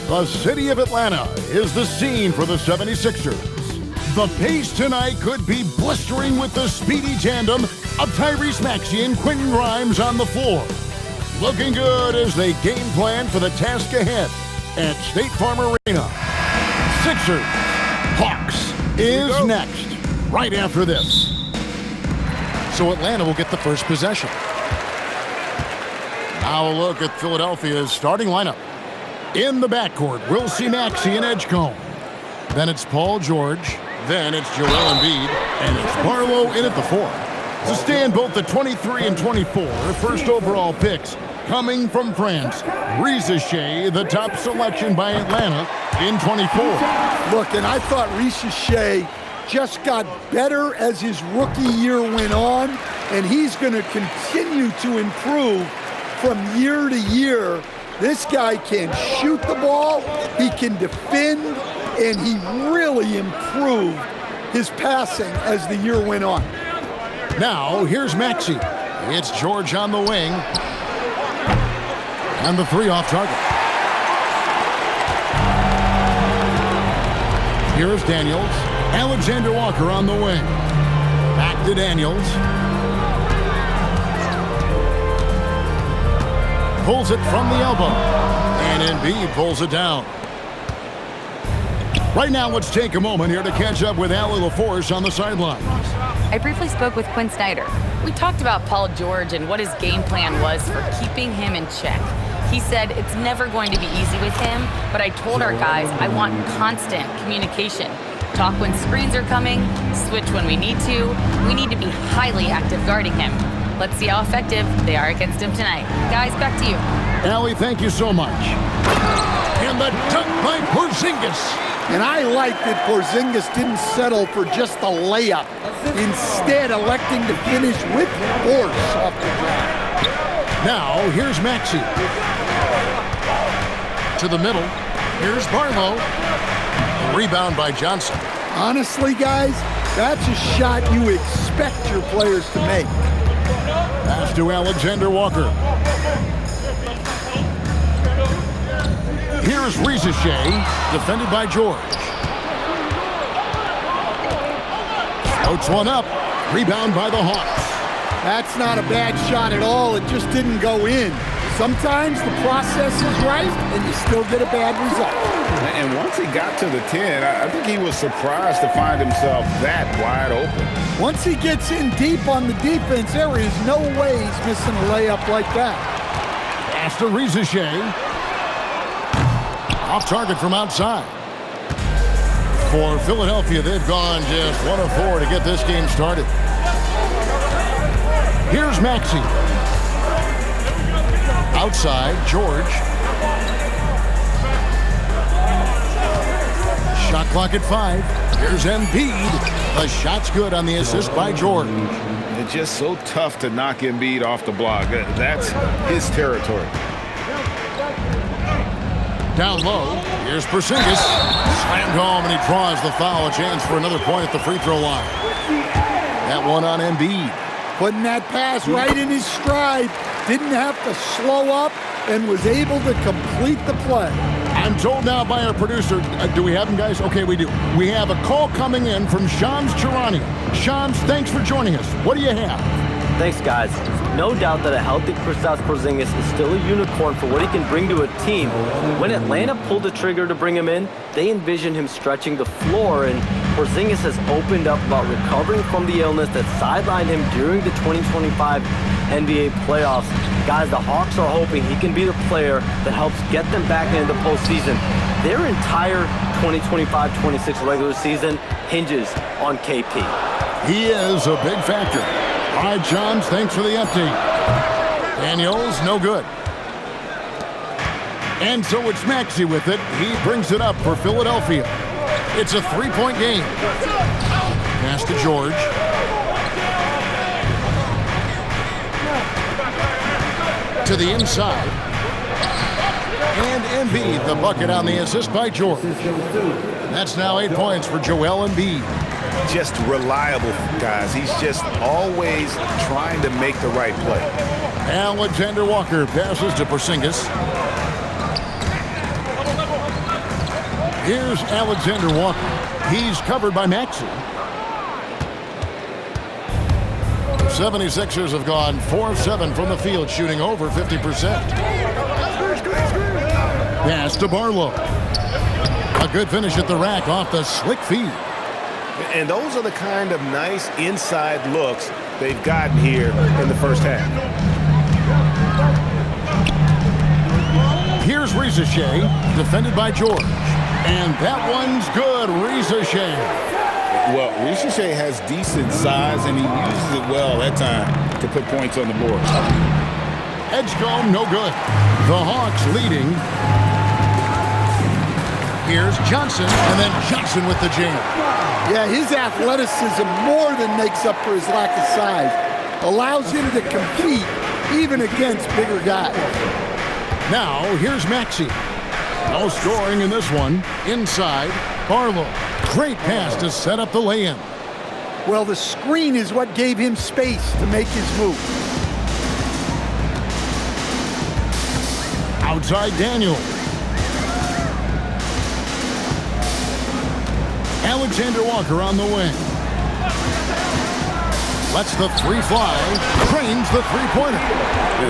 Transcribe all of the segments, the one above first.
The city of Atlanta is the scene for the 76ers. The pace tonight could be blistering with the speedy tandem of Tyrese Maxey and Quentin Grimes on the floor. Looking good as they game plan for the task ahead at State Farm Arena. Sixers, Hawks is next, right after this. So Atlanta will get the first possession. Now a look at Philadelphia's starting lineup. In the backcourt, we'll see Maxey and Edgecombe. Then it's Paul George. Then it's Joel Embiid. And it's Barlow in at the 4. To stand both the 23 and 24 first overall picks coming from France. Riza Shea, the top selection by Atlanta in 24. Look, and I thought Riza Shea just got better as his rookie year went on, and he's going to continue to improve from year to year. This guy can shoot the ball, he can defend, and he really improved his passing as the year went on. Now, here's Maxey. It's George on the wing. And the 3 off target. Here's Daniels. Alexander Walker on the wing. Back to Daniels. Pulls it from the elbow. And Embiid pulls it down. Right now, let's take a moment here to catch up with Allie LaForce on the sidelines. I briefly spoke with Quinn Snyder. We talked about Paul George and what his game plan was for keeping him in check. He said it's never going to be easy with him, but I told our guys I want constant communication. Talk when screens are coming, switch when we need to. We need to be highly active guarding him. Let's see how effective they are against him tonight. Guys, back to you. Allie, thank you so much. And the dunk by Porzingis. And I like that Porzingis didn't settle for just a layup, instead electing to finish with force off the drive. Now, here's Maxey. To the middle. Here's Barlow. A rebound by Johnson. Honestly, guys, that's a shot you expect your players to make. Pass to Alexander Walker. Here's Riza Shea, defended by George. Floats one up. Rebound by the Hawks. That's not a bad shot at all. It just didn't go in. Sometimes the process is right, and you still get a bad result. And once he got to the 10, I think he was surprised to find himself that wide open. Once he gets in deep on the defense, there is no way he's missing a layup like that. Pass to Riza Shea. Off target from outside. For Philadelphia, they've gone just 1 of 4 to get this game started. Here's Maxey. Outside, George. Shot clock at 5. Here's Embiid. The shot's good on the assist by George. It's just so tough to knock Embiid off the block. That's his territory. Down low, here's Porzingis. Slammed home, and he draws the foul. A chance for another point at the free throw line. That one on Embiid. Putting that pass right in his stride. Didn't have to slow up and was able to complete the play. I'm told now by our producer, do we have him, guys? Okay, we do. We have a call coming in from Shams Charania. Shams, thanks for joining us. What do you have? Thanks, guys. No doubt that a healthy Kristaps Porzingis is still a unicorn for what he can bring to a team. When Atlanta pulled the trigger to bring him in, they envisioned him stretching the floor, and Porzingis has opened up about recovering from the illness that sidelined him during the 2025 NBA playoffs. Guys, the Hawks are hoping he can be the player that helps get them back into the postseason. Their entire 2025-26 regular season hinges on KP. He is a big factor. All right, Johns, thanks for the update. Daniels, no good. And so it's Maxey with it. He brings it up for Philadelphia. It's a 3-point game. Pass to George. To the inside. And Embiid, the bucket on the assist by George. That's now 8 points for Joel Embiid. Just reliable, guys. He's just always trying to make the right play. Alexander Walker passes to Porzingis. Here's Alexander Walker. He's covered by Maxey. The 76ers have gone 4 of 7 from the field, shooting over 50%. Pass to Barlow. A good finish at the rack off the slick feed. And those are the kind of nice inside looks they've gotten here in the first half. Here's Shea, defended by George. And that one's good, Shea. Well, Shea has decent size, and he uses it well that time to put points on the board. Edgecombe, no good. The Hawks leading. Here's Johnson, and then Johnson with the jam. Yeah, his athleticism more than makes up for his lack of size. Allows him to compete even against bigger guys. Now, here's Maxey. No scoring in this one. Inside, Barlow. Great pass to set up the lay-in. Well, the screen is what gave him space to make his move. Outside Daniel. Alexander Walker on the wing. Lets the three fly. Cranes the three-pointer.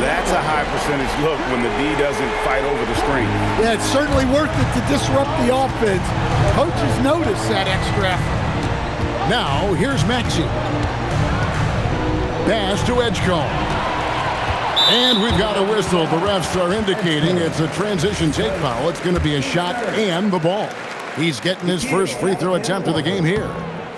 That's a high percentage look when the D doesn't fight over the screen. Yeah, it's certainly worth it to disrupt the offense. Coaches notice that extra effort. Now, here's Maxey. Pass to Edgecombe. And we've got a whistle. The refs are indicating it's a transition take foul. It's going to be a shot and the ball. He's getting his first free throw attempt of the game here.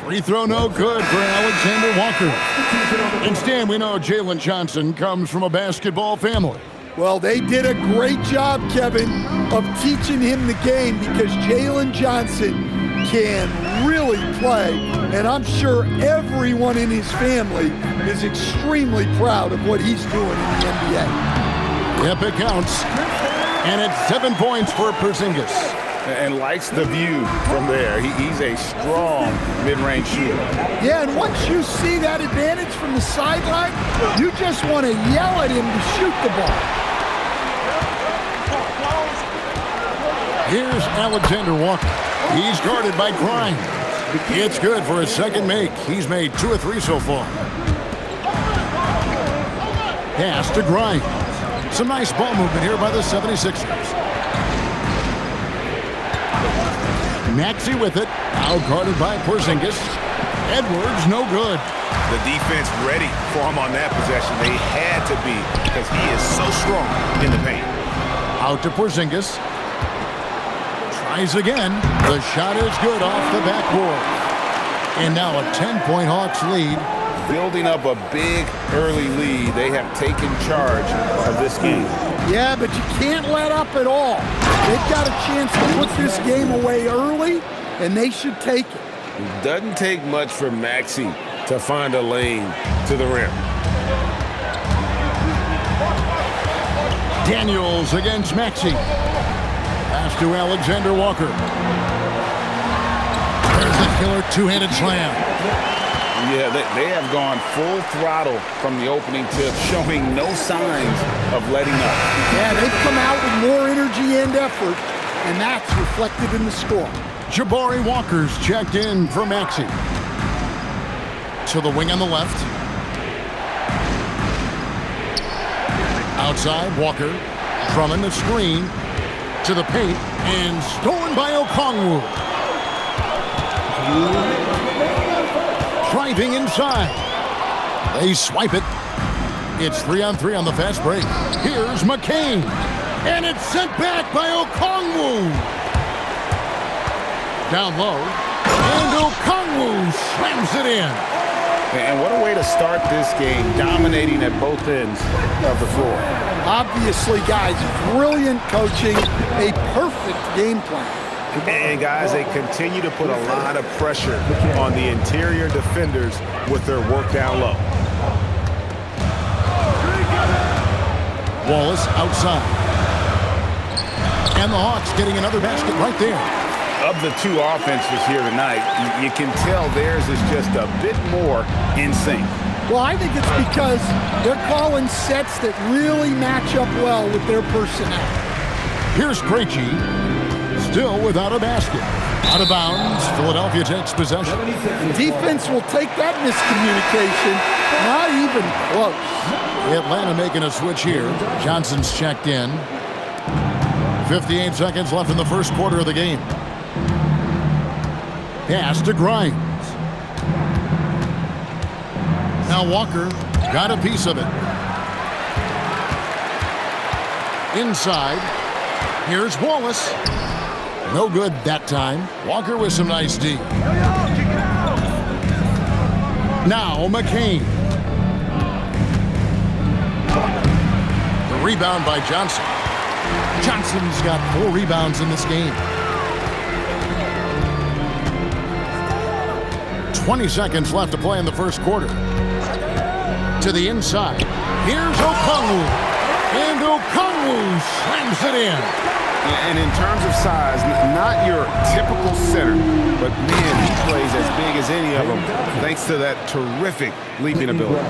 Free throw no good for Alexander Walker. Instead, we know Jalen Johnson comes from a basketball family. Well, they did a great job, Kevin, of teaching him the game because Jalen Johnson can really play. And I'm sure everyone in his family is extremely proud of what he's doing in the NBA. Yep, it counts. And it's 7 points for Porzingis. And likes the view from there. He's a strong mid-range shooter. Yeah, and once you see that advantage from the sideline, you just want to yell at him to shoot the ball. Here's Alexander Walker. He's guarded by Grimes. It's good for his second make. He's made 2 of 3 so far. Pass to Grimes. Some nice ball movement here by the 76ers. Maxey with it, now guarded by Porzingis. Edwards, no good. The defense ready for him on that possession. They had to be because he is so strong in the paint. Out to Porzingis. Tries again. The shot is good off the backboard. And now a 10-point Hawks lead. Building up a big early lead. They have taken charge of this game. Yeah, but you can't let up at all. They've got a chance to put this game away early, and they should take it. It doesn't take much for Maxey to find a lane to the rim. Daniels against Maxey. Pass to Alexander Walker. There's the killer two-handed slam. Yeah, they have gone full throttle from the opening tip, showing no signs of letting up. Yeah, they've come out with more energy and effort, and that's reflected in the score. Jabari Walker's checked in for Maxey. To the wing on the left. Outside, Walker. Drummond the screen. To the paint, and stolen by Okongwu. Driving inside. They swipe it. It's 3-on-3 on the fast break. Here's McCain. And it's sent back by Okongwu. Down low. And Okongwu slams it in. And what a way to start this game, dominating at both ends of the floor. Obviously, guys, brilliant coaching, a perfect game plan. And guys, they continue to put a lot of pressure on the interior defenders with their work down low. Wallace outside. And the Hawks getting another basket right there. Of the two offenses here tonight, you can tell theirs is just a bit more in sync. Well, I think it's because they're calling sets that really match up well with their personnel. Here's Krejci. Still without a basket. Out of bounds, Philadelphia takes possession. Defense will take that miscommunication. Not even close. Atlanta making a switch here. Johnson's checked in. 58 seconds left in the first quarter of the game. Pass to Grimes. Now Walker got a piece of it. Inside. Here's Wallace. No good that time. Walker with some nice D. Now McCain. The rebound by Johnson. Johnson's got 4 rebounds in this game. 20 seconds left to play in the first quarter. To the inside. Here's Okongwu. And Okongwu slams it in. And in terms of size, not your typical center, but man, he plays as big as any of them thanks to that terrific leaping ability.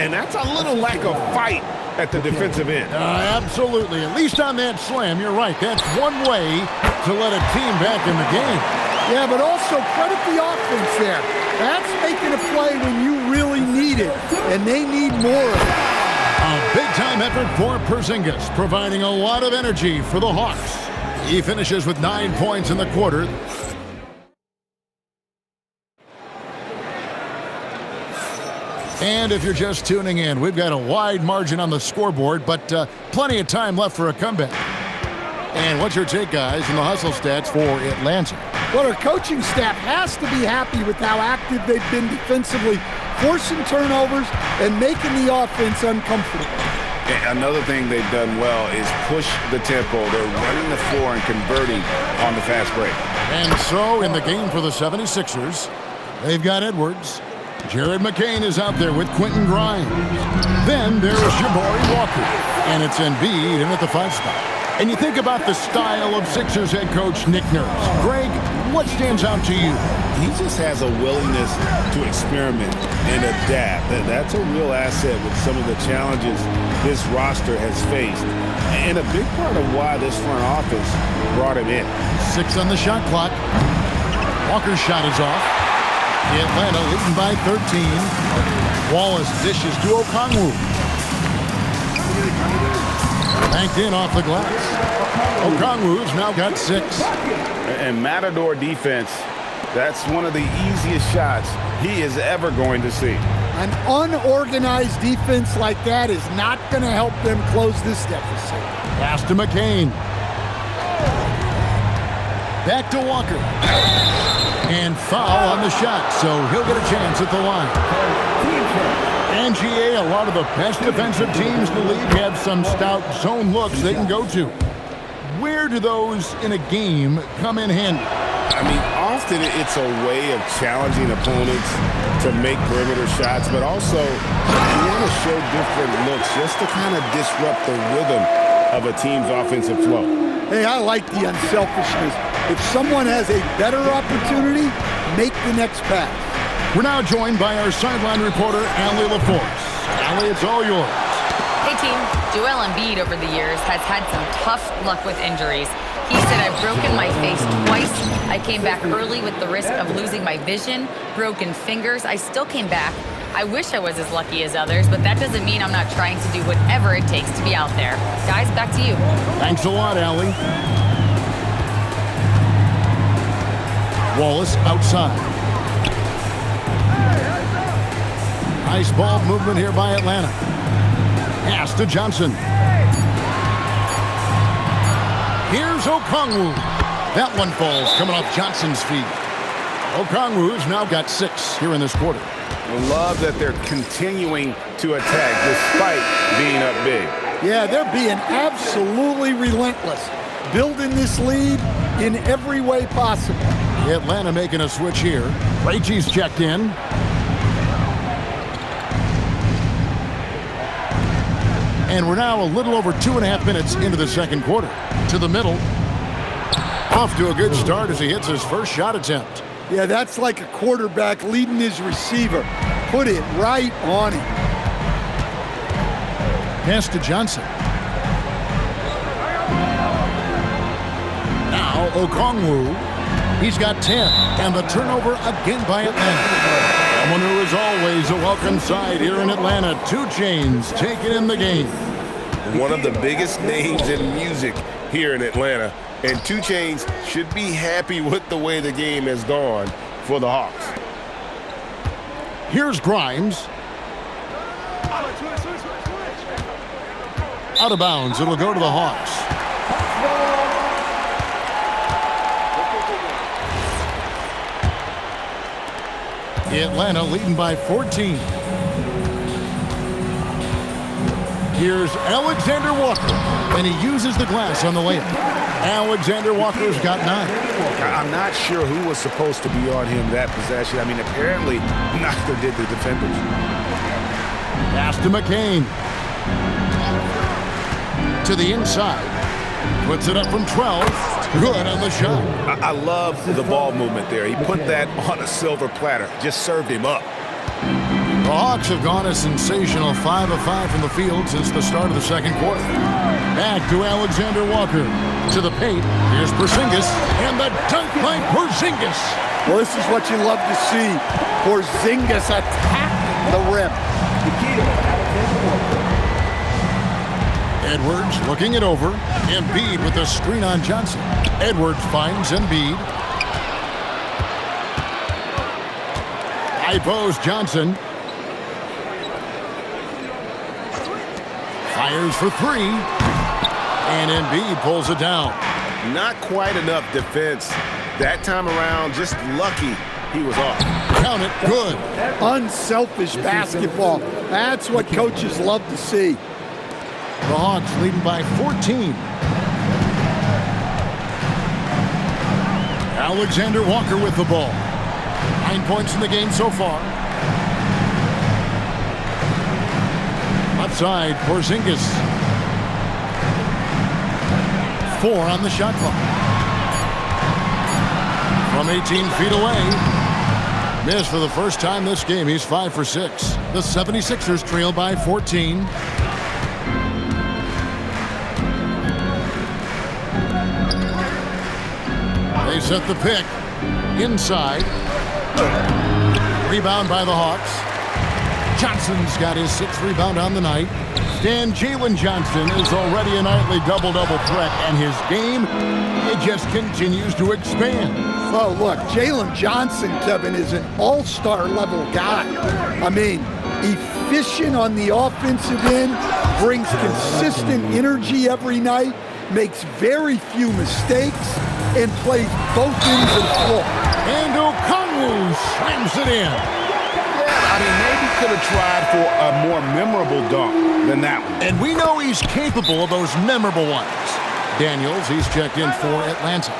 And that's a little lack of fight at the defensive end. Absolutely. At least on that slam, you're right. That's one way to let a team back in the game. Yeah, but also credit the offense there. That's making a play when you really need it, and they need more of it. A big-time effort for Porzingis, providing a lot of energy for the Hawks. He finishes with 9 points in the quarter. And if you're just tuning in, we've got a wide margin on the scoreboard, but plenty of time left for a comeback. And what's your take, guys, in the hustle stats for Atlanta? Well, our coaching staff has to be happy with how active they've been defensively, forcing turnovers and making the offense uncomfortable. Another thing they've done well is push the tempo. They're running the floor and converting on the fast break. And so in the game for the 76ers, they've got Edwards. Jared McCain is out there with Quentin Grimes. Then there's Jabari Walker. And it's Embiid in at the 5 spot. And you think about the style of Sixers head coach Nick Nurse. Greg, what stands out to you? He just has a willingness to experiment and adapt. That's a real asset with some of the challenges this roster has faced. And a big part of why this front office brought him in. 6 on the shot clock. Walker's shot is off. Atlanta leading by 13. Wallace dishes to Okongwu. Banked in off the glass. Okongwu's now got 6. And Matador defense, that's one of the easiest shots he is ever going to see. An unorganized defense like that is not going to help them close this deficit. Pass to McCain. Back to Walker. And foul on the shot, so he'll get a chance at the line. And GA, a lot of the best defensive teams in the league have some stout zone looks they can go to. Where do those in a game come in handy? I mean, often it's a way of challenging opponents to make perimeter shots, but also you want to show different looks just to kind of disrupt the rhythm of a team's offensive flow. Hey, I like the unselfishness. If someone has a better opportunity, make the next pass. We're now joined by our sideline reporter, Allie LaForce. Allie, it's all yours. Hey team, Joel Embiid over the years has had some tough luck with injuries. He said, I've broken my face twice. I came back early with the risk of losing my vision, broken fingers. I still came back. I wish I was as lucky as others, but that doesn't mean I'm not trying to do whatever it takes to be out there. Guys, back to you. Thanks a lot, Allie. Wallace outside. Nice ball movement here by Atlanta. Pass to Johnson. Here's Okongwu. That one falls coming off Johnson's feet. Okongwu's now got 6 here in this quarter. Love that they're continuing to attack despite being up big. Yeah, they're being absolutely relentless, building this lead in every way possible. Atlanta making a switch here. Krejci's checked in. And we're now a little over 2.5 minutes into the second quarter. To the middle. Off to a good start as he hits his first shot attempt. Yeah, that's like a quarterback leading his receiver. Put it right on him. Pass to Johnson. Now Okongwu. He's got 10, and the turnover again by Atlanta. Someone who is always a welcome side here in Atlanta. 2 Chainz taking in the game. One of the biggest names in music here in Atlanta, and 2 Chainz should be happy with the way the game has gone for the Hawks. Here's Grimes. Out of bounds. It'll go to the Hawks. Atlanta leading by 14. Here's Alexander Walker, and he uses the glass on the layup. Alexander Walker's got 9. I'm not sure who was supposed to be on him that possession. I mean, apparently neither did the defenders. Pass to McCain. To the inside. Puts it up from 12. Good on the shot. I love the ball movement there. He put that on a silver platter. Just served him up. The Hawks have gone a sensational 5 of 5 from the field since the start of the second quarter. Back to Alexander Walker. To the paint. Here's Porzingis. And the dunk by Porzingis. Well, this is what you love to see. Porzingis attacking the rim. Edwards looking it over. Embiid with the screen on Johnson. Edwards finds Embiid. High post Johnson. Fires for 3. And Embiid pulls it down. Not quite enough defense. That time around, just lucky he was off. Count it. Good. Unselfish basketball. That's what coaches love to see. The Hawks leading by 14. Alexander Walker with the ball. 9 points in the game so far. Left side, Porzingis. 4 on the shot clock. From 18 feet away. Missed for the first time this game. He's 5 for 6. The 76ers trail by 14. They set the pick. Inside. Rebound by the Hawks. Johnson's got his 6th rebound on the night. And Jalen Johnson is already a nightly double-double threat, and his game, it just continues to expand. Oh, look, Jalen Johnson, Kevin, is an all-star level guy. I mean, efficient on the offensive end, brings consistent energy every night, makes very few mistakes, and plays both ends of the floor. And Okongwu slams it in. I mean, maybe could have tried for a more memorable dunk than that one. And we know he's capable of those memorable ones. Daniels, he's checked in for Atlanta.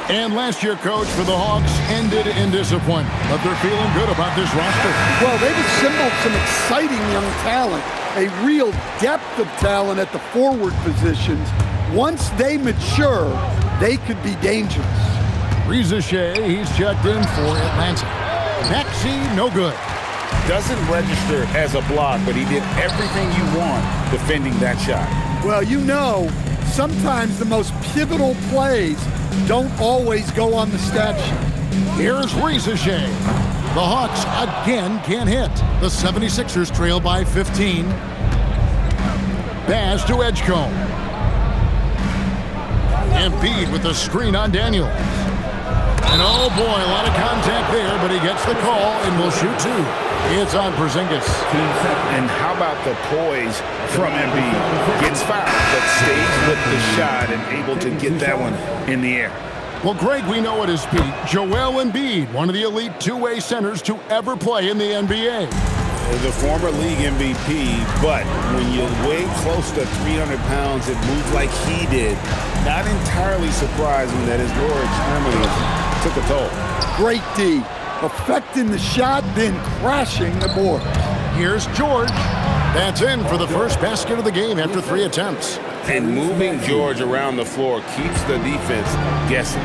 And last year, coach, for the Hawks ended in disappointment, but they're feeling good about this roster. Well, they've assembled some exciting young talent, a real depth of talent at the forward positions. Once they mature, they could be dangerous. Reza Shea, he's checked in for Atlanta. Maxey, no good. Doesn't register as a block, but he did everything you want defending that shot. Well, you know, sometimes the most pivotal plays don't always go on the stat sheet. Here's Reza Shea. The Hawks again can't hit. The 76ers trail by 15. Pass to Edgecombe. Embiid with the screen on Daniels. And oh boy, a lot of contact there, but he gets the call and will shoot 2. It's on Porzingis. And how about the poise from Embiid? Gets fouled, but stays with the shot and able to get that one in the air. Well, Greg, we know at his peak, Joel Embiid, one of the elite two-way centers to ever play in the NBA. The former league MVP, but when you weigh close to 300 pounds and move like he did, not entirely surprising that his lower extremities took a toll. Great D, affecting the shot, then crashing the board. Here's George. That's in for the first basket of the game after 3 attempts. And moving George around the floor keeps the defense guessing.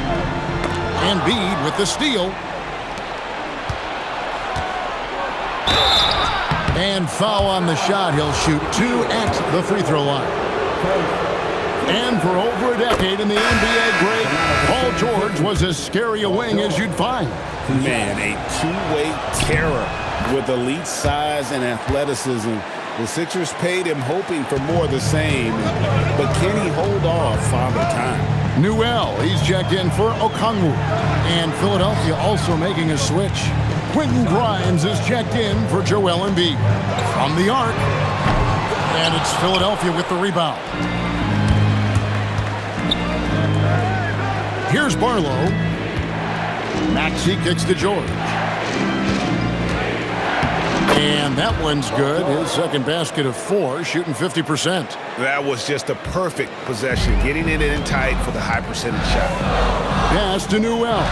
Embiid with the steal. And foul on the shot. He'll shoot 2 at the free throw line. And for over a decade in the NBA, Greg, Paul George was as scary a wing as you'd find. Man, a two-way terror with elite size and athleticism. The Sixers paid him hoping for more of the same, but can he hold off Father Time? Newell, he's checked in for Okongwu. And Philadelphia also making a switch. Quentin Grimes is checked in for Joel Embiid. From the arc, and it's Philadelphia with the rebound. Here's Barlow. Maxey kicks to George. And that one's good. His second basket of 4, shooting 50%. That was just a perfect possession, getting it in tight for the high percentage shot. Pass to Newell.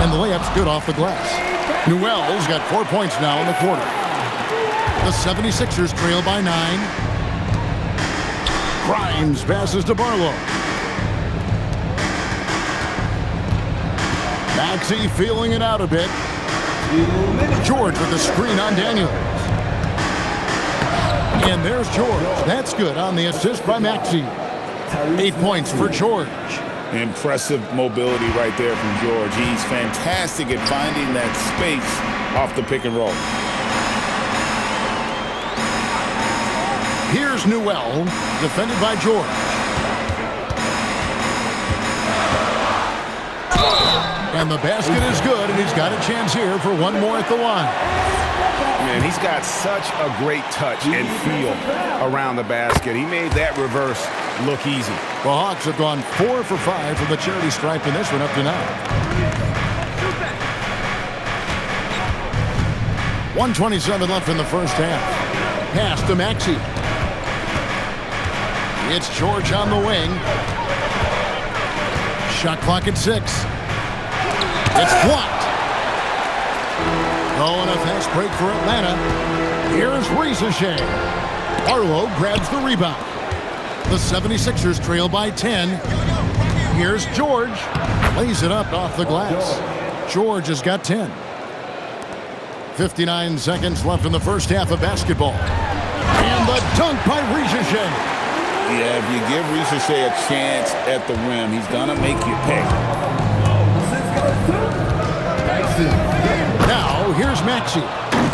And the layup's good off the glass. Newell's got 4 points now in the quarter. The 76ers trail by 9. Grimes passes to Barlow. Maxey feeling it out a bit. George with the screen on Daniels. And there's George. That's good on the assist by Maxey. 8 points for George. Impressive mobility right there from George. He's fantastic at finding that space off the pick and roll. Here's Newell, defended by George. And the basket is good, and he's got a chance here for one more at the line. Man, he's got such a great touch and feel around the basket. He made that reverse look easy. The Hawks have gone 4 for 5 from the charity stripe in this one up to now. 1:27 left in the first half. Pass to Maxey. It's George on the wing. Shot clock at 6. It's blocked. Oh, and a fast break for Atlanta. Here's Ricochet. Barlow grabs the rebound. The 76ers trail by 10. Here's George. Lays it up off the glass. George has got 10. 59 seconds left in the first half of basketball. And the dunk by Ricochet. Yeah, if you give Ricochet a chance at the rim, he's going to make you pay. Now, here's Maxey,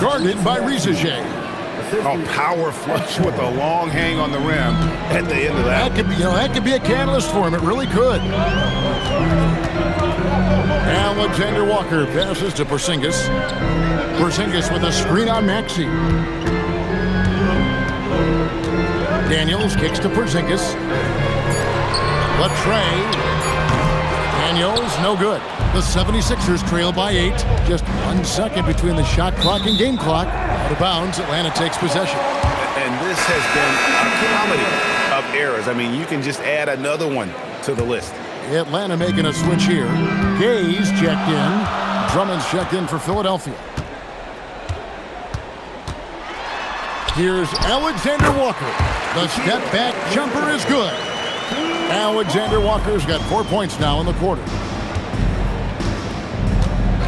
guarded by Ricochet. A power flush with a long hang on the rim at the end of that. That could be a catalyst for him. It really could. Alexander Walker passes to Porzingis. Porzingis with a screen on Maxey. Daniels kicks to Porzingis. Latrey. Daniels, no good. The 76ers trail by 8. Just 1 second between the shot clock and game clock. Out of bounds, Atlanta takes possession. And this has been a comedy of errors. I mean, you can just add another one to the list. Atlanta making a switch here. Gay's checked in. Drummond's checked in for Philadelphia. Here's Alexander Walker. The step-back jumper is good. Alexander Walker's got 4 points now in the quarter.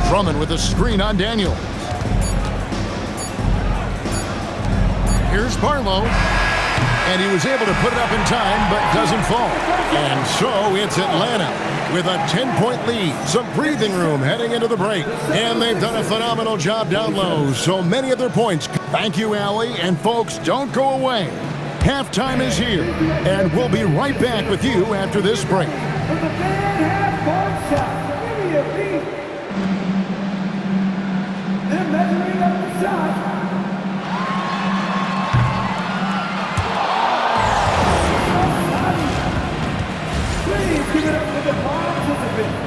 Drummond with a screen on Daniels. Here's Barlow. And he was able to put it up in time, but doesn't fall. And so it's Atlanta with a 10-point lead. Some breathing room heading into the break. And they've done a phenomenal job down low. So many of their points. Thank you, Allie. And folks, don't go away. Halftime is here, and we'll be right back with you after this break. Please give it up for the participants.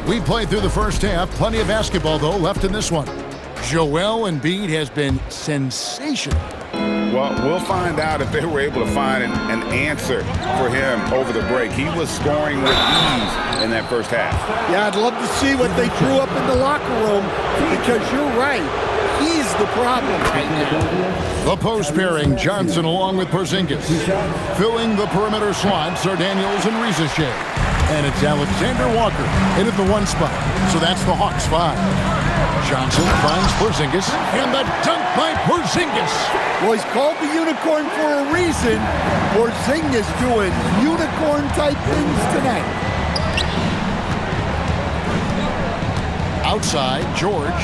We played through the first half. Plenty of basketball, though, left in this one. Joel Embiid has been sensational. Well, we'll find out if they were able to find an answer for him over the break. He was scoring with ease in that first half. Yeah, I'd love to see what they drew up in the locker room, because you're right. He's the problem right now. The post pairing, Johnson along with Porzingis. Filling the perimeter slots are Daniels and Rizachet. And it's Alexander Walker in at the 1 spot. So that's the Hawks 5. Johnson finds Porzingis, and the dunk by Porzingis. Well, he's called the unicorn for a reason. Porzingis doing unicorn-type things tonight. Outside, George.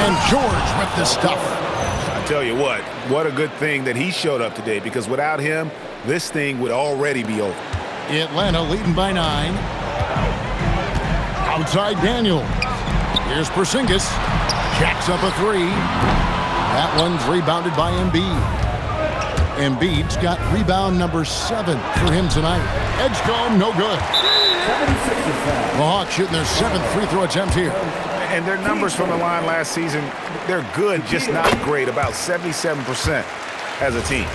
And George with the stuff. I tell you what a good thing that he showed up today, because without him, this thing would already be over. Atlanta leading by 9. Outside, Daniel. Here's Porzingis. Jacks up a 3. That one's rebounded by Embiid. Embiid's got rebound number 7 for him tonight. Edgecombe, no good. The Hawks shooting their 7th free throw attempt here. And their numbers from the line last season, they're good, just not great. About 77% as a team.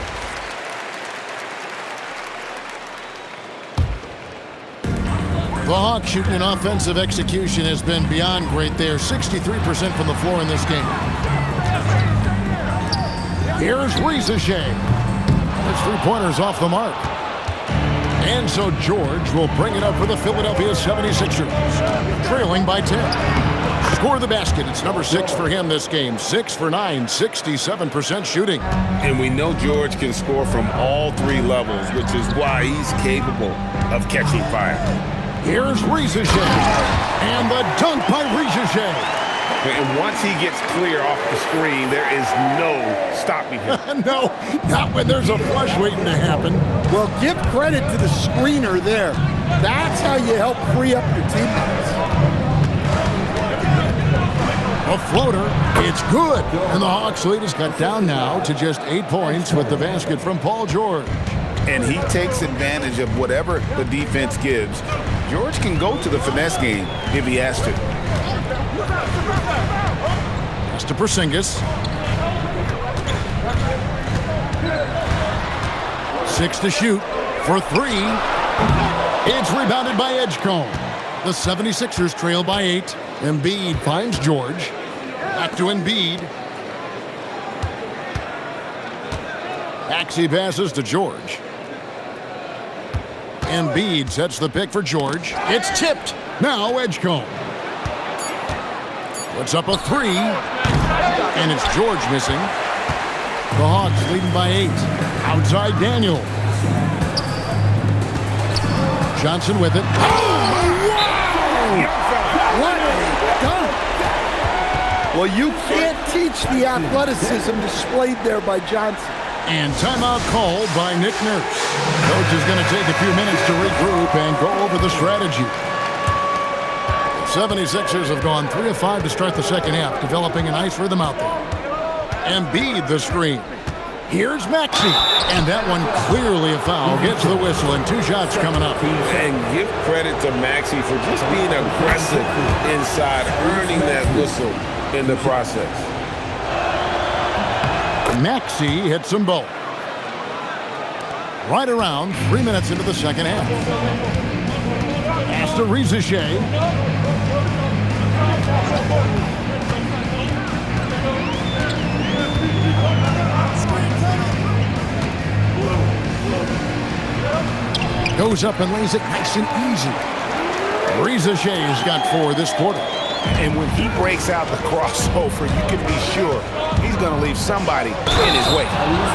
The Hawks shooting an offensive execution has been beyond great there. 63% from the floor in this game. Here's Rizachet. His 3-pointers off the mark. And so George will bring it up for the Philadelphia 76ers. Trailing by 10. Score the basket. It's number 6 for him this game. 6 for 9, 67% shooting. And we know George can score from all 3 levels, which is why he's capable of catching fire. Here's Rizachet. And the dunk by Rizachet. And once he gets clear off the screen, there is no stopping him. No, not when there's a flush waiting to happen. Well, give credit to the screener there. That's how you help free up your teammates. A floater, it's good. And the Hawks lead is cut down now to just 8 points with the basket from Paul George. And he takes advantage of whatever the defense gives. George can go to the finesse game if he has to. Pass to Porzingis. 6 to shoot for 3. It's rebounded by Edgecombe. The 76ers trail by 8. Embiid finds George. Back to Embiid. Maxey passes to George. Embiid sets the pick for George. It's tipped. Now Edgecombe. Puts up a 3. And it's George missing. The Hawks leading by 8. Outside Daniel. Johnson with it. Oh, wow! What a dunk! Well, you can't teach the athleticism displayed there by Johnson. And timeout called by Nick Nurse. Coach is going to take a few minutes to regroup and go over the strategy. The 76ers have gone 3 of 5 to start the second half, developing a nice rhythm out there. Embiid the screen. Here's Maxey. And that one clearly a foul. Gets the whistle and 2 shots coming up. And give credit to Maxey for just being aggressive inside, earning that whistle in the process. Maxey hits them both. Right around 3 minutes into the second half. Pass to Rizachet. Goes up and lays it nice and easy. Rizachet's got 4 this quarter. And when he breaks out the crossover, you can be sure he's going to leave somebody in his way.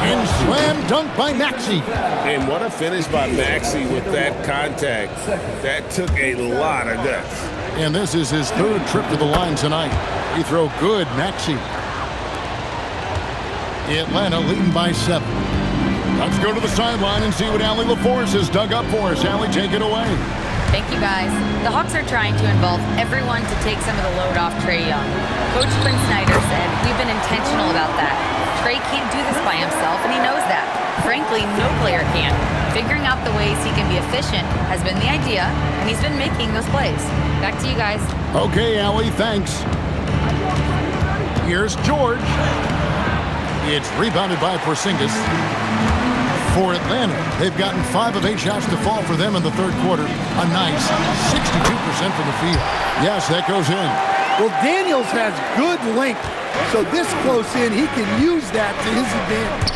And slam dunk by Maxey. And what a finish by Maxey with that contact. That took a lot of guts. And this is his 3rd trip to the line tonight. He throw good, Maxey. Atlanta leading by 7. Let's go to the sideline and see what Allie LaForce has dug up for us. Allie, take it away. Thank you, guys. The Hawks are trying to involve everyone to take some of the load off Trae Young. Coach Quinn Snyder said, we've been intentional about that. Trae can't do this by himself, and he knows that. Frankly, no player can. Figuring out the ways he can be efficient has been the idea, and he's been making those plays. Back to you guys. Okay, Allie, thanks. Here's George. It's rebounded by Porzingis. For Atlanta, they've gotten 5 of 8 shots to fall for them in the 3rd quarter. A nice 62% from the field. Yes, that goes in. Well, Daniels has good length So this close in, he can use that to his advantage.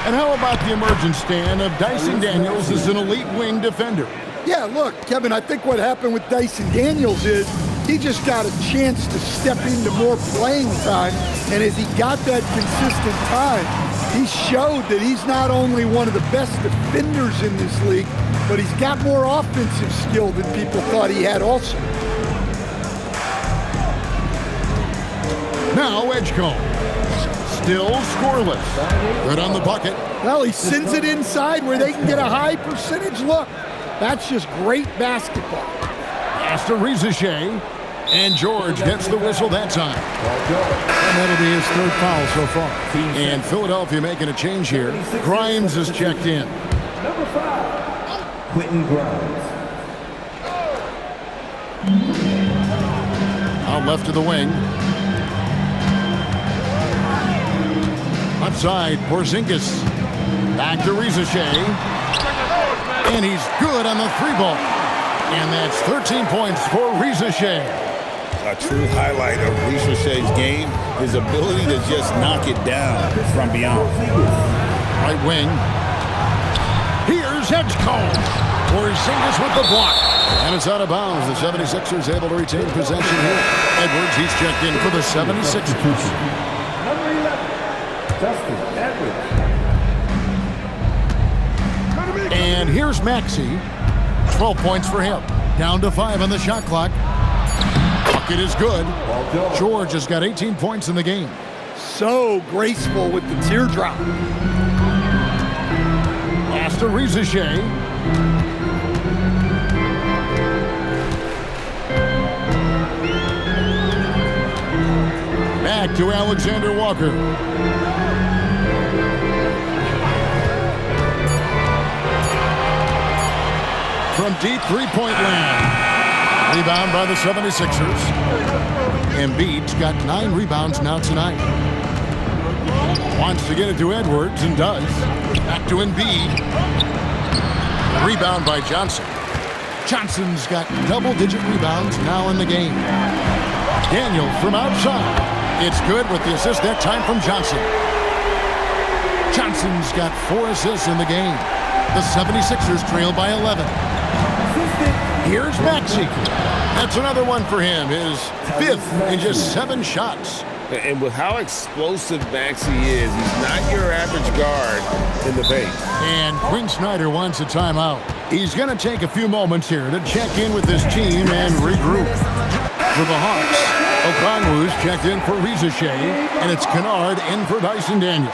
And how about the emergent stand of Dyson Daniels as an elite wing defender? Yeah, look, Kevin, I think what happened with Dyson Daniels is he just got a chance to step into more playing time, and as he got that consistent time, he showed that he's not only one of the best defenders in this league, but he's got more offensive skill than people thought he had also. Now Edgecombe. Still scoreless. Good on the bucket. Well, he sends it inside where they can get a high percentage look. That's just great basketball. Pass to Rizachet. And George gets the whistle that time. And that'll be his third foul so far. And Philadelphia making a change here. Grimes is checked in. Number 5, Quentin Grimes. Out left to the wing. Left side, Porzingis. Back to Rizachet. And he's good on the three ball. And that's 13 points for Rizachet. A true highlight of Richard's game, his ability to just knock it down from beyond. Right wing. Here's Edgecombe. Porzingis with the block. And it's out of bounds. The 76ers able to retain possession here. Edwards, he's checked in for the 76ers. Number 11, Justin Edwards. And here's Maxey. 12 points for him. Down to 5 on the shot clock. Bucket is good. George has got 18 points in the game. So graceful with the teardrop. Pass to Rizachet. Back to Alexander Walker. From deep three-point land. Rebound by the 76ers. Embiid's got 9 rebounds now tonight. Wants to get it to Edwards and does. Back to Embiid. Rebound by Johnson. Johnson's got double-digit rebounds now in the game. Daniel from outside. It's good with the assist that time from Johnson. Johnson's got 4 assists in the game. The 76ers trail by 11. Here's Maxey. That's another one for him. His 5th in just 7 shots. And with how explosive Maxey is, he's not your average guard in the paint. And Quinn Snyder wants a timeout. He's going to take a few moments here to check in with his team and regroup. For the Hawks, Okongwu's checked in for Rizachet, and it's Kennard in for Dyson Daniel.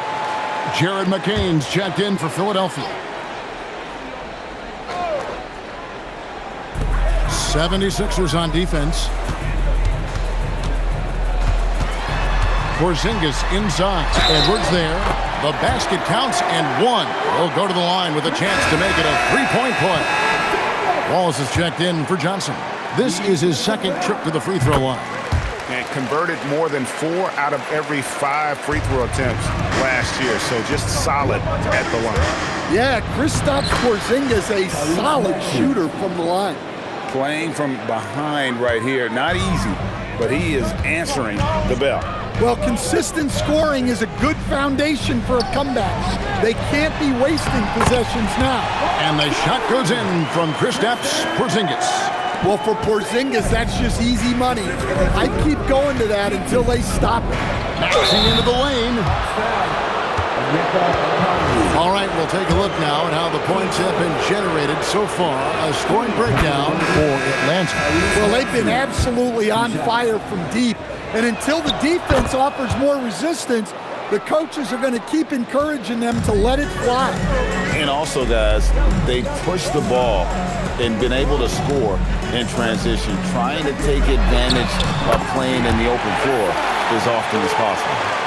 Jared McCain's checked in for Philadelphia. 76ers on defense. Porzingis inside. Edwards there. The basket counts and 1. He'll go to the line with a chance to make it a 3-point play. Wallace is checked in for Johnson. This is his 2nd trip to the free throw line. And converted more than 4 out of every 5 free throw attempts last year. So just solid at the line. Yeah, Kristaps Porzingis, a solid shooter from the line. Playing from behind right here. Not easy, but he is answering the bell. Well, consistent scoring is a good foundation for a comeback. They can't be wasting possessions now. And the shot goes in from Kristaps Porzingis. Well, for Porzingis, that's just easy money. I keep going to that until they stop it. Maxey into the lane. All right, we'll take a look now at how the points have been generated so far. A scoring breakdown for Atlanta. Well, they've been absolutely on fire from deep. And until the defense offers more resistance, the coaches are going to keep encouraging them to let it fly. And also, guys, they push the ball and been able to score in transition, trying to take advantage of playing in the open floor as often as possible.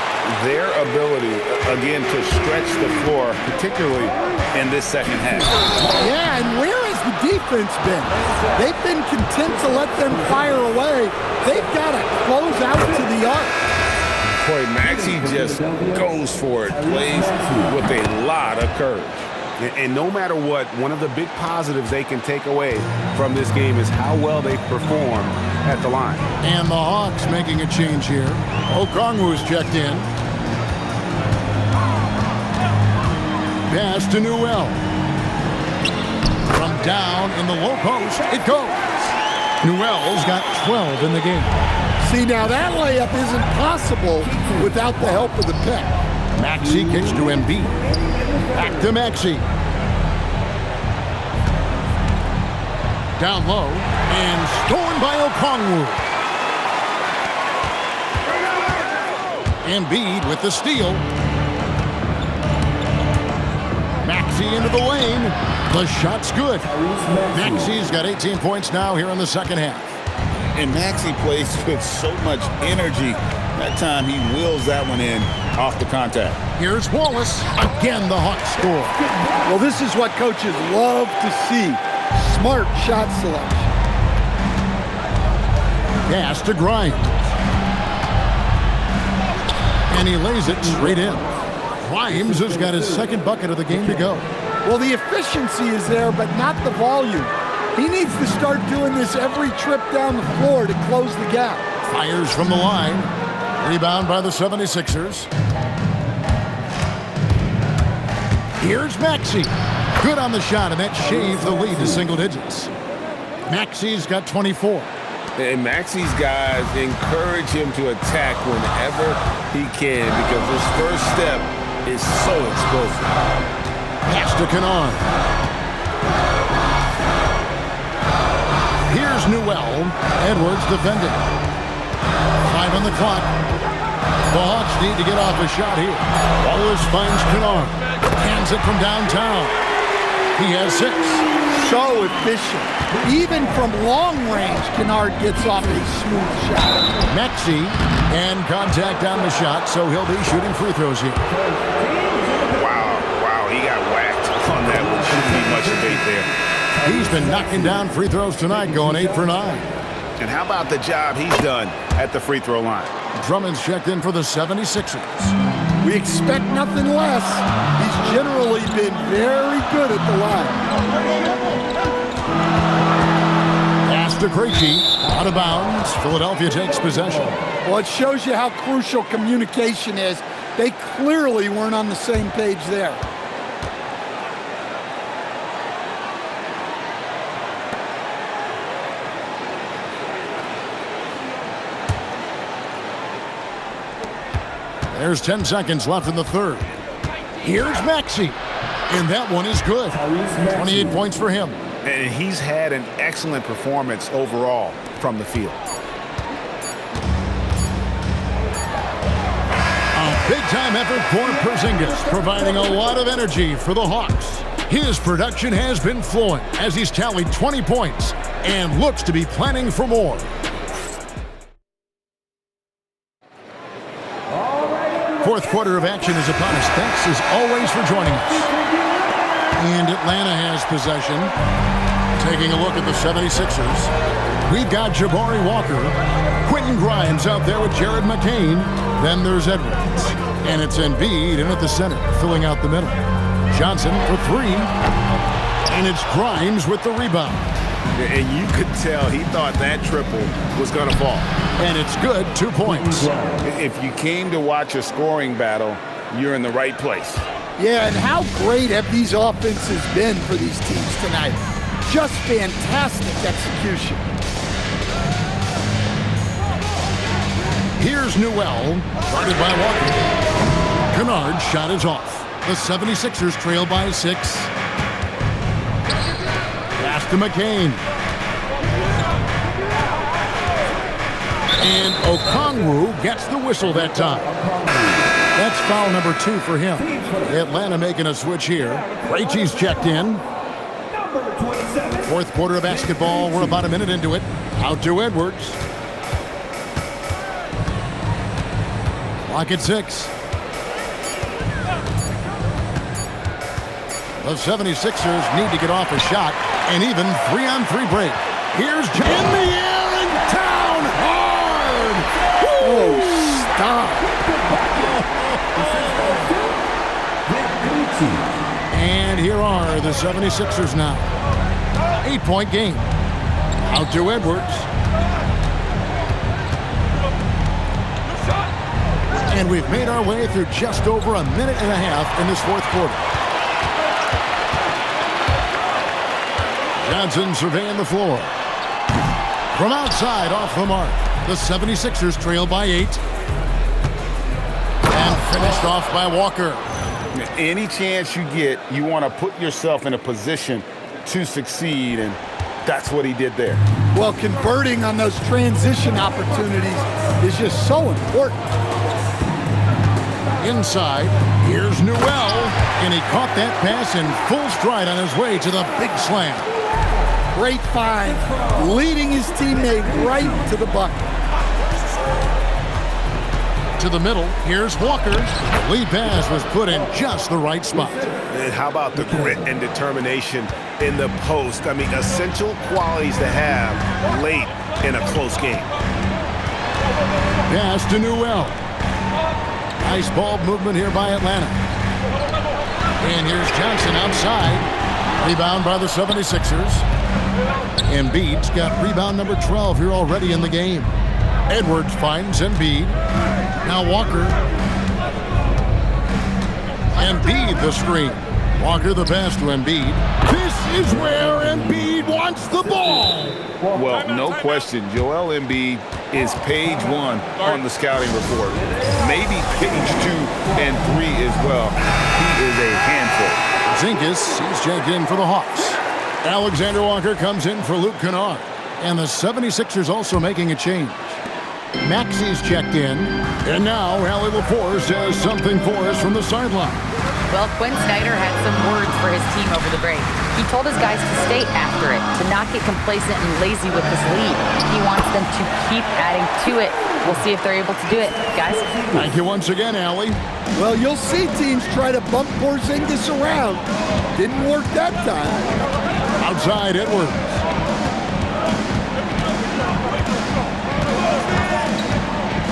Their ability, again, to stretch the floor, particularly in this second half. Yeah, and where has the defense been? They've been content to let them fire away. They've got to close out to the arc. Boy, Maxey just goes for it, plays with a lot of courage. And no matter what, one of the big positives they can take away from this game is how well they perform at the line. And the Hawks making a change here. Okongwu's checked in. Pass to Newell. From down in the low post, it goes. Newell's got 12 in the game. See, now that layup isn't possible without the help of the pick. Maxey kicks to Embiid. Back to Maxey. Down low and stolen by Okongwu. Embiid with the steal. Maxey into the lane. The shot's good. Maxey's got 18 points now here in the second half. And Maxey plays with so much energy. That time he wheels that one in off the contact. Here's Wallace. Again, the Hawks score. Well, this is what coaches love to see. Smart shot selection. Pass to Grimes. And he lays it straight in. Grimes has got his second bucket of the game to go. Well, the efficiency is there, but not the volume. He needs to start doing this every trip down the floor to close the gap. Fires from the line. Rebound by the 76ers. Here's Maxey. Good on the shot, and that shaves the lead to single digits. Maxey's got 24. And Maxey's guys encourage him to attack whenever he can because his first step is so explosive. Pass to Kennard. Here's Newell. Edwards defending. 5 on the clock. The Hawks need to get off a shot here. Wallace finds Kennard. Hands it from downtown. He has 6. So efficient. Even from long range, Kennard gets off a smooth shot. Maxey and contact on the shot, so he'll be shooting free throws here. Wow, he got whacked on that one. Shouldn't be much debate there. He's been knocking down free throws tonight, going 8 for 9. And how about the job he's done at the free throw line? Drummond's checked in for the 76ers. We expect nothing less. He's generally been very good at the line. Pass to Krejci, out of bounds. Philadelphia takes possession. Well, it shows you how crucial communication is. They clearly weren't on the same page there. There's 10 seconds left in the third. Here's Maxey, and that one is good. 28 points for him. And he's had an excellent performance overall from the field. A big-time effort for Porzingis, providing a lot of energy for the Hawks. His production has been flowing as he's tallied 20 points and looks to be planning for more. Fourth quarter of action is upon us. Thanks as always for joining us. And Atlanta has possession. Taking a look at the 76ers. We've got Jabari Walker. Quentin Grimes out there with Jared McCain. Then there's Edwards. And it's Embiid in at the center, filling out the middle. Johnson for 3. And it's Grimes with the rebound. And you could tell he thought that triple was going to fall. And it's good, 2 points. If you came to watch a scoring battle, you're in the right place. Yeah, and how great have these offenses been for these teams tonight? Just fantastic execution. Here's Newell, guarded by Walker. Kennard's shot is off. The 76ers trail by 6. Pass to McCain. And Okongwu gets the whistle that time. That's foul number 2 for him. Atlanta making a switch here. Krejci's checked in. Fourth quarter of basketball. We're about a minute into it. Out to Edwards. Clock at 6. The 76ers need to get off a shot. And even 3-on-3 break. Here's in the air and down hard. Oh, stop. And here are the 76ers now. 8-point game. Out to Edwards. And we've made our way through just over a minute and a half in this fourth quarter. Johnson surveying the floor. From outside, off the mark. The 76ers trail by 8. And finished off by Walker. Any chance you get, you want to put yourself in a position to succeed, and that's what he did there. Well, converting on those transition opportunities is just so important. Inside, here's Newell, and he caught that pass in full stride on his way to the big slam. Great find, leading his teammate right to the bucket. To the middle, here's Walker. The lead pass was put in just the right spot. And how about the grit and determination in the post? I mean, essential qualities to have late in a close game. Pass to Newell. Nice ball movement here by Atlanta. And here's Johnson outside. Rebound by the 76ers. Embiid's got rebound number 12 here already in the game. Edwards finds Embiid. Now Walker. Embiid the screen. Walker the pass to Embiid. This is where Embiid wants the ball. Well, no question, Joel Embiid is page 1 on the scouting report. Maybe page 2 and 3 as well. He is a handful. Zinkus, he's checked in for the Hawks. Alexander Walker comes in for Luke Kennard. And the 76ers also making a change. Maxey's checked in. And now Allie Laporte says something for us from the sideline. Well, Quinn Snyder had some words for his team over the break. He told his guys to stay after it, to not get complacent and lazy with this lead. He wants them to keep adding to it. We'll see if they're able to do it, guys. Thank you once again, Allie. Well, you'll see teams try to bump Porzingis around. Didn't work that time. Outside, Edwards.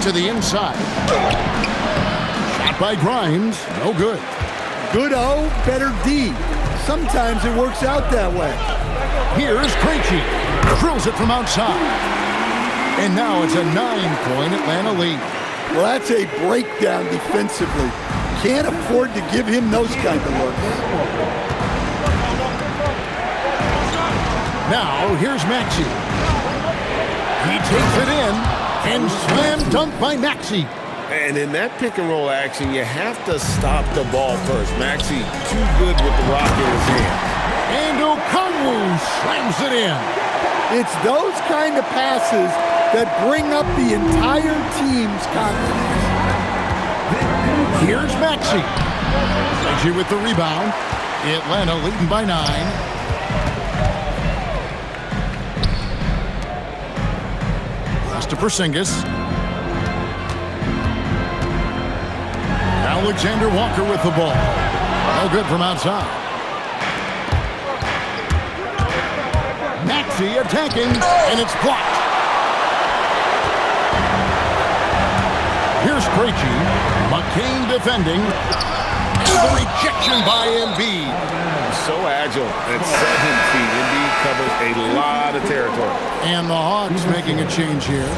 To the inside. Shot by Grimes. No good. Good O, better D. Sometimes it works out that way. Here's Krejci. Drills it from outside. And now it's a 9-point Atlanta lead. Well, that's a breakdown defensively. Can't afford to give him those kind of looks. Now, here's Maxey. He takes it in and slam dunk by Maxey. And in that pick and roll action, you have to stop the ball first. Maxey too good with the rock in his hand. And Okongwu slams it in. It's those kind of passes that bring up the entire team's confidence. Here's Maxey. Maxey with the rebound. Atlanta leading by 9. To Porzingis. Alexander Walker with the ball. No good from outside. Maxey attacking, and it's blocked. Here's Krejci. McCain defending. And the rejection by Embiid. So agile at 7 feet. Embiid covers a lot of territory. And the Hawks making a change here.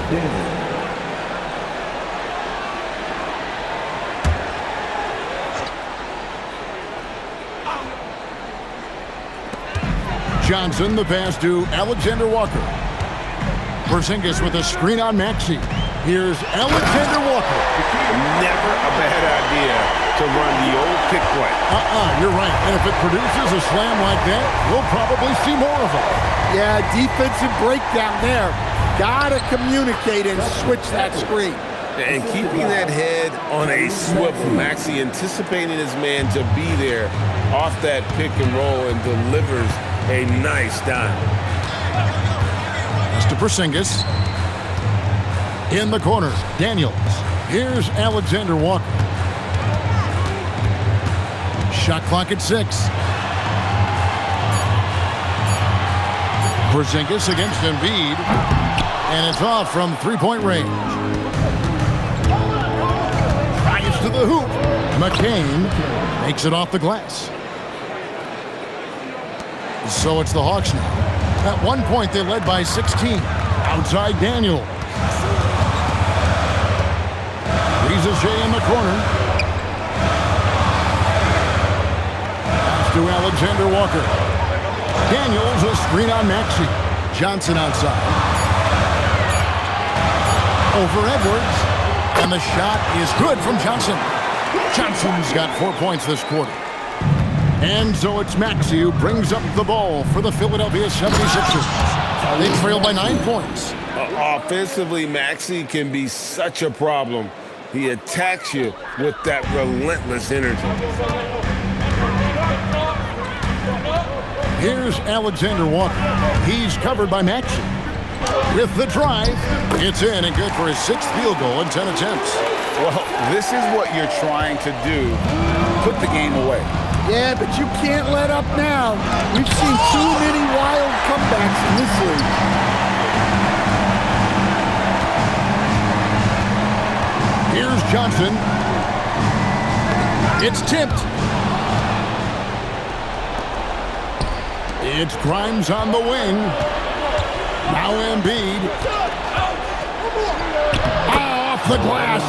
Johnson, the pass to Alexander Walker. Porzingis with a screen on Maxey. Here's Alexander Walker. Never a bad idea to run the old pick play. You're right. And if it produces a slam like that, we'll probably see more of it. Yeah, defensive breakdown there. Gotta communicate and switch that screen. And keeping that head on a swivel. Maxey anticipating his man to be there off that pick and roll and delivers a nice dime. Mr. Porzingis. In the corner, Daniels. Here's Alexander Walker. Shot clock at 6. Porzingis against Embiid. And it's off from three-point range. Drives to the hoop. McCain makes it off the glass. So it's the Hawks now. At one point, they led by 16. Outside Daniels. Shea in the corner. Pass to Alexander Walker. Daniels, a screen on Maxey. Johnson outside. Over Edwards. And the shot is good from Johnson. Johnson's got 4 points this quarter. And so it's Maxey who brings up the ball for the Philadelphia 76ers. They trail by 9 points. Offensively, Maxey can be such a problem. He attacks you with that relentless energy. Here's Alexander Walker. He's covered by Maxey. With the drive, it's in and good for his 6th field goal in 10 attempts. Well, this is what you're trying to do. Put the game away. Yeah, but you can't let up now. We've seen too many wild comebacks in this league. Here's Johnson. It's tipped. It's Grimes on the wing. Now Embiid. Off the glass.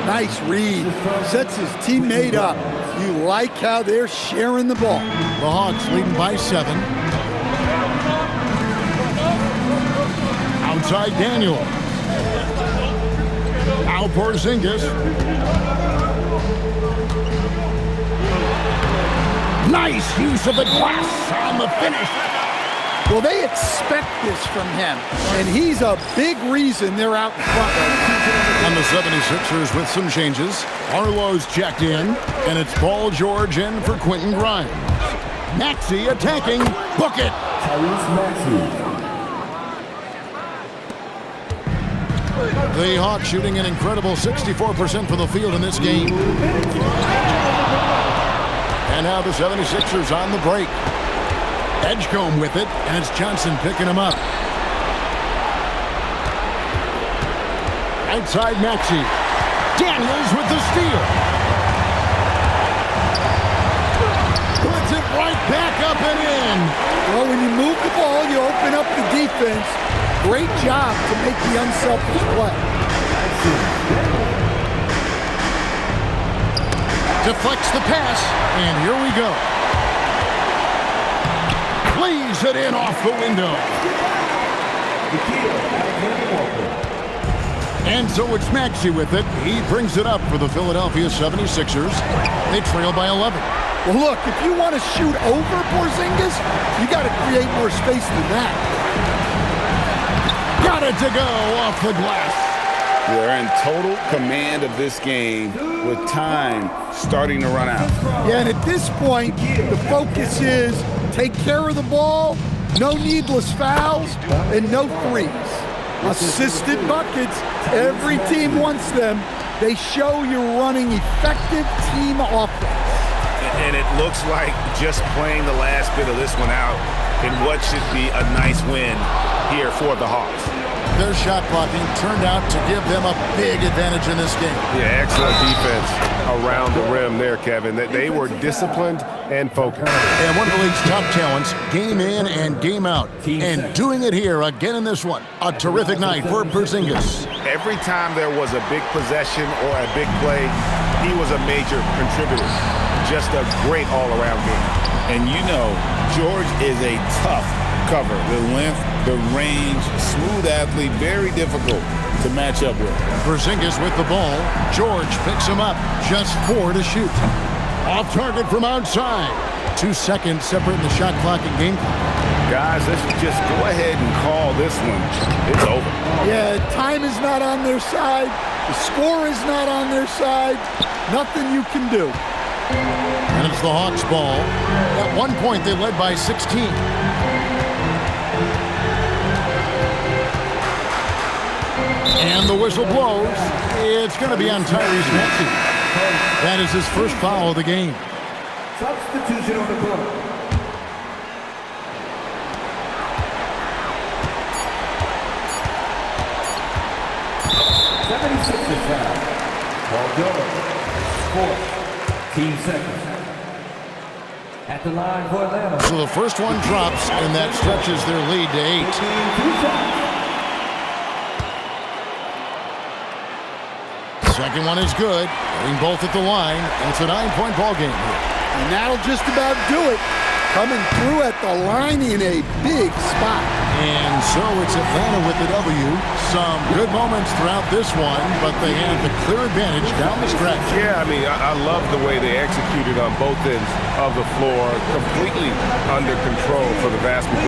Nice read. Sets his teammate up. You like how they're sharing the ball. The Hawks leading by 7. Outside Daniel. Now Porzingis. Nice use of the glass on the finish. Well, they expect this from him, and he's a big reason they're out in front. And the 76ers with some changes. Arlo's checked in, and it's Paul George in for Quentin Grimes. Maxey attacking. Book it. The Hawks shooting an incredible 64% from the field in this game. And now the 76ers on the break. Edgecombe with it, and it's Johnson picking him up. Outside Maxey. Daniels with the steal. Puts it right back up and in. Well, when you move the ball, you open up the defense. Great job to make the unselfish play. Deflects the pass, and here we go. Plays it in off the window. And so it's Maxey with it. He brings it up for the Philadelphia 76ers. They trail by 11. Well, look, if you want to shoot over Porzingis, you got to create more space than that. Got it to go off the glass. They're in total command of this game with time starting to run out. Yeah, and at this point, the focus is take care of the ball, no needless fouls, and no threes. Assisted buckets, every team wants them. They show you're running effective team offense. And it looks like just playing the last bit of this one out in what should be a nice win here for the Hawks. Their shot blocking turned out to give them a big advantage in this game. Yeah, excellent defense around the rim there, Kevin. They were disciplined and focused. And one of the league's top talents, game in and game out. And doing it here again in this one. A terrific night for Porzingis. Every time there was a big possession or a big play, he was a major contributor. Just a great all-around game. And you know, George is a tough cover. The length, the range, smooth athlete, very difficult to match up with. Porzingis with the ball. George picks him up. Just 4 to shoot. Off target from outside. 2 seconds separating the shot clock and game clock. Guys, let's just go ahead and call this one. It's over. Yeah, time is not on their side. The score is not on their side. Nothing you can do. And it's the Hawks ball. At one point, they led by 16. And the whistle blows. It's going to be on Tyrese Maxey. That is his first foul of the game. Substitution on the court. Paul George, 14 seconds. At the line for Atlanta. So the first one drops, and that stretches their lead to 8. Second one is good. Getting both at the line, and it's a 9-point ball game here. And that'll just about do it. Coming through at the line in a big spot. And so it's Atlanta with the W. Some good moments throughout this one, but they have the clear advantage down the stretch. Yeah, I mean, I love the way they executed on both ends of the floor. Completely under control for the vast majority.